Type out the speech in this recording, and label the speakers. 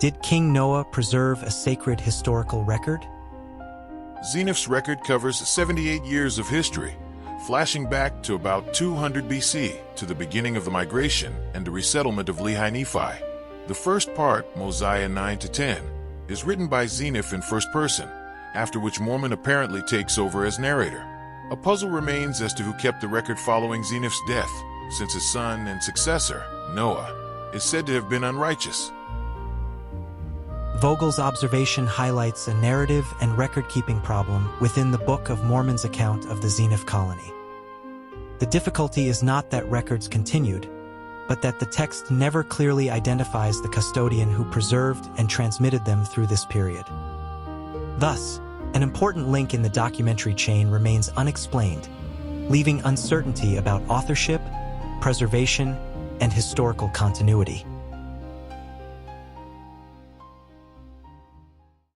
Speaker 1: Did King Noah preserve a sacred historical record?
Speaker 2: Zeniff's record covers 78 years of history, flashing back to about 200 BC, to the beginning of the migration and the resettlement of Lehi-Nephi. The first part, Mosiah 9-10, is written by Zeniff in first person, after which Mormon apparently takes over as narrator. A puzzle remains as to who kept the record following Zeniff's death, since his son and successor, Noah, is said to have been unrighteous.
Speaker 1: Vogel's observation highlights a narrative and record-keeping problem within the Book of Mormon's account of the Zeniff colony. The difficulty is not that records continued, but that the text never clearly identifies the custodian who preserved and transmitted them through this period. Thus, an important link in the documentary chain remains unexplained, leaving uncertainty about authorship, preservation, and historical continuity.